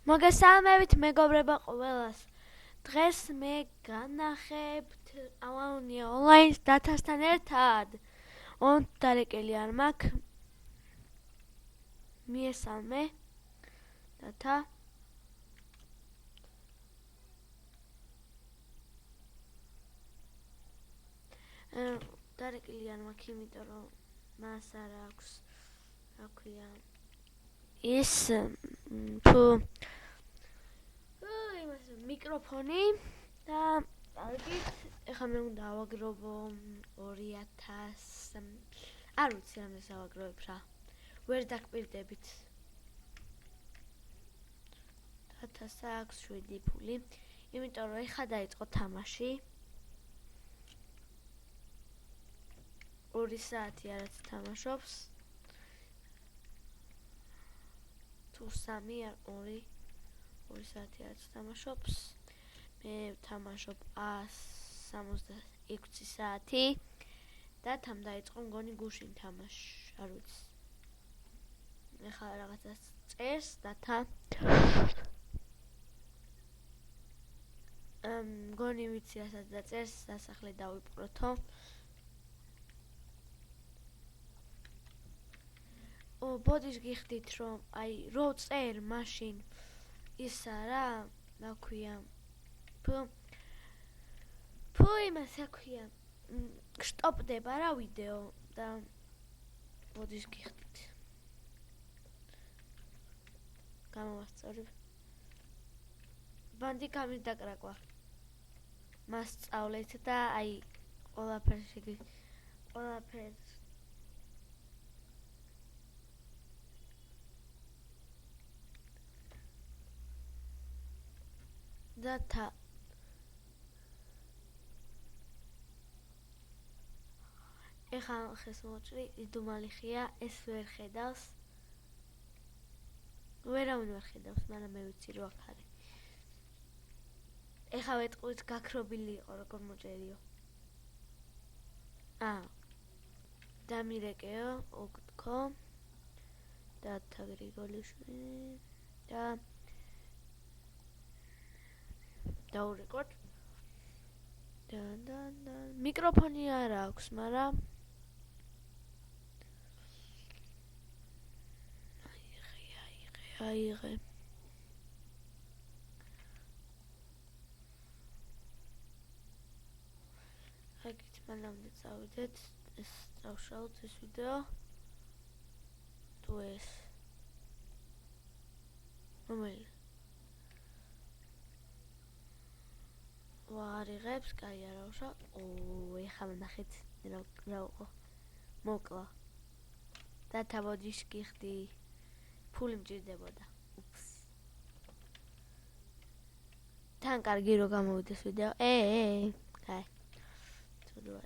მოგესალმებით მეგობრებო ყველას. დღეს მე განახებთ ამაუნია ონლაინ დათასთან ერთად. დარეკილი არ მაქვს. მიესალმე დათა. დარეკილი არ მაქვს, იმიტომ რომ მას არ აქვს, რა ქვია, ის მიკროფონი და კარგით, ეხლა მე უნდა ავაგროვო 2000. არ ვიცი რამეს ავაგროვებ რა. ვერ დაგპირდებით. 1000 აქვს 7 ფული, იმიტომ რომ ეხლა დაიწყო თამაში. 2 საათი არაც თამაშობს. თუ 3 არ 2 საათი არაც თამაშობს. მე ვთამაშობ 166 საათი და თან დაიწყო მგონი გუშინ თამაში, არ ვიცი. ეხლა რაღაცას წერს და თან მგონი ვიცი რასაც დაწერს, სასახლე დავიპყროთო. ბოდიშ გიხდით რომ აი რო წერ მაშინ ისა რა ქვია ფუ იმას აქვია სტოპდება რა ვიდეო და ბოდიშ გიხდით გამოვასწორებ ბანდი გამის დაკრაკვა მას სწავლეთ და აი ყველაფერს დათა ეხლა ხეს მოჭრი იდუმალი ხია ეს ვერ ხედავს ვერავინ ვერ ხედავს მაგრამ მე ვიცი რომ აქ არის ეხლა ვეტყვით გაქრობილი იყო როგორ მოჭერიო დამირეკეო ოგთქო დათა გრიგოლიშვილი და დაურეკოთ და მიკროფონი არ აქვს, მაგრამ აიღე აგით მანამდე წავიდეთ ეს დავშალოთ ეს ვიდეო თუ ეს რომელი ვარიღებს, კაი არავშა. ეხლა ნახეთ რა უყო. მოკლა. დათა ბოდიშ გიხდი. ფული მჭირდებოდა. უფს. თან კარგი რო გამოვიდეს ვიდეო. კაი. თუდო.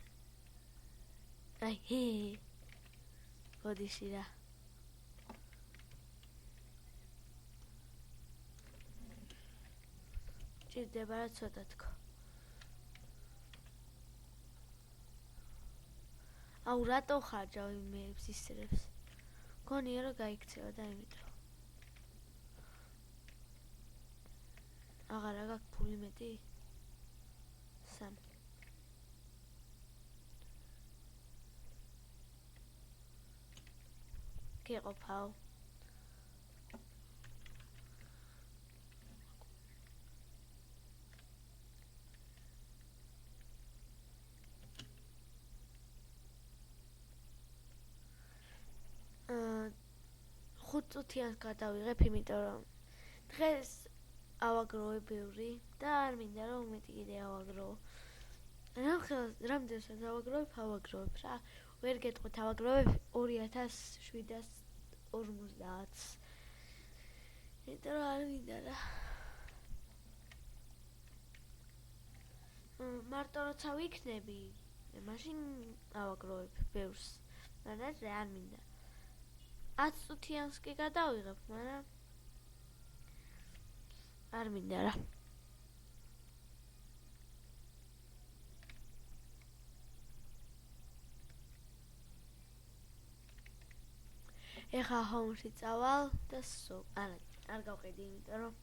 აი. ბოდიში რა. ჭირდება რა ცოტა თქო. აუ რატო ხარჯავ იმეებს ისრებს გონია რომ გაიქცევა და იმიტომ აღარ აქვს ფული მეტი 3 გეყოფაო ხუთწუთიანს გადავიღებ, იმიტომ რომ დღეს ავაგროვე ბევრი და არ მინდა რომ მეტი კიდე ავაგროვო. რამდენსაც ავაგროვებ რა. ვერ გეტყვით ავაგროვებ 2750. იმიტომ რომ არ მინდა რა. მარტო როცა ვიქნები, მაშინ ავაგროვებ ბევრს. მაგრამ არ მინდა. 10 წუთიანს კი გადავიღებ, მაგრამ არ მინდა რა. ეხლა ჰომში წავალ და არ გავყიდი, იმიტომ რომ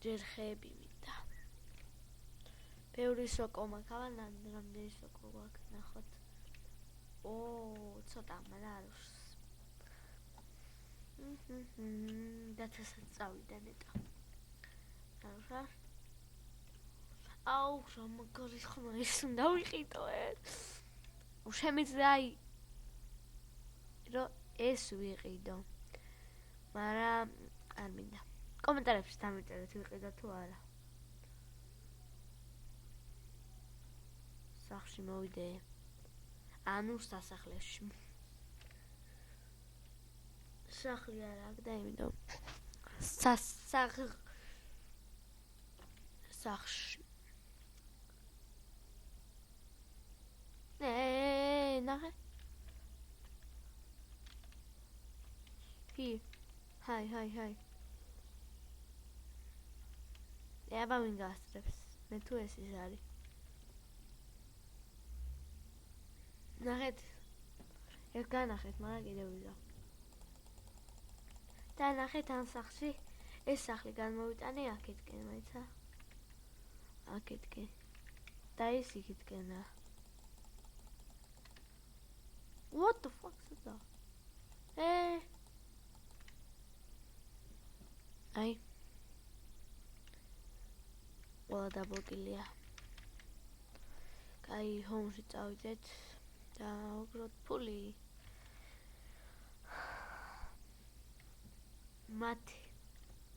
ჯერ ხეები მინდა. ბევრი სოკო მაქვს, რამდენი სოკო გვაქვს ნახოთ. ცოტა მარავს. დათასაც წავიდა ნეტა. რა? აუ, რა მაგარი ხმა ის უნდა ვიყიდო. შემიძლია რომ ეს ვიყიდო. მაგრამ არ მინდა. კომენტარებში დამიწერეთ ვიყიდო თუ არა. სახში მოვიდე. ანუ სასახლეში. სახლი არ აქვს და იმიტომ სახში. ნახე. Hi. აბა ვინ გასწრებს? მე თუ ეს ის არის. ნახეთ. ეს განახეთ, მაგრამ კიდევ ვიზა. და ნახეთ ამ სახლში ეს სახლი განმოვიტანე აქეთკენ, მაიცა? აქეთკენ. და ის იქითკენა. What the fuck is that? აი. ყველა დაბლოკილია. კაი, ჰომში წავიდეთ და უბრალოდ ფული. მათი.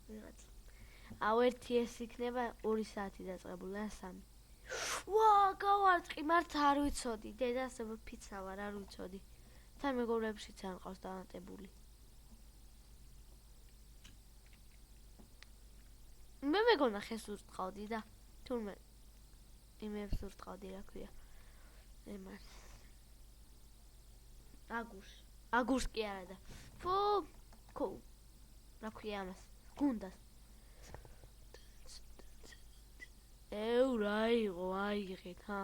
ვიღაც. ერთი ეს იქნება 2 საათი დაწყებული ან 3. გავარტყი, მართა არ ვიცოდი. დედას ფიცა ვარ, არ ვიცოდი. თან მეგობრებშიც არ მყავს დავანტებული. მე მეგონა ხეს ურტყავდი და თურმე იმებს ურტყავდი, რა ქვია. ემას. აგურს კი არა და. რა ქვია ამას? გუნდას. რა იყო, აიღეთ, ჰა.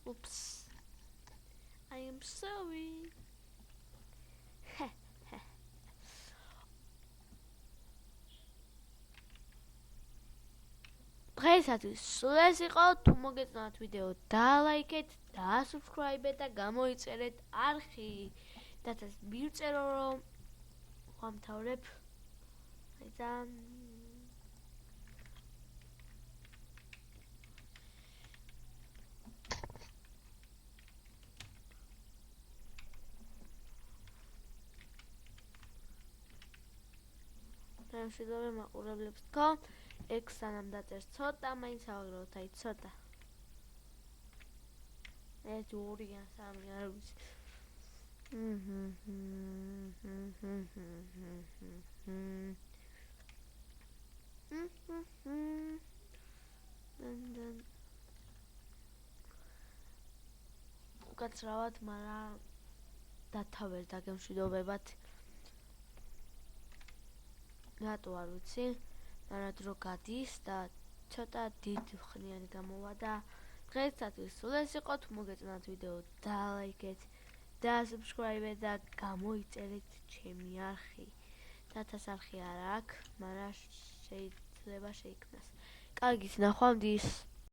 Oops. I am sorry. დღეისათვის სულ ეს იყო. თუ მოგეწონათ ვიდეო, დალაიქეთ, დაასუბსკრაიბეთ და გამოიწერეთ არხი. დათას მივწერო რომ ვამთავრებ. და შემშვიდობე მაყურებლებს თქო. ეგ სანამ დაწერს ცოტა, მაინც ავაგროვოთ, აი ცოტა. 1, 2 ან 3 არ ვიცი. უკაცრავად, მაგრამ დათავერ დაგემშვიდობებათ. რატო არ ვიცი, მაგრამ დრო გადის და ცოტა დიდ ხნიანი გამოვა და დღეისათვის სულ ეს იყო. თუ მოგეწონათ ვიდეო, დალაიქეთ, დაასუბსკრაიბეთ და გამოიწერეთ ჩემი არხი. დათას არხი არ აქვს, მაგრამ შეიძლება შეიქმნას. კარგით, ნახვამდის.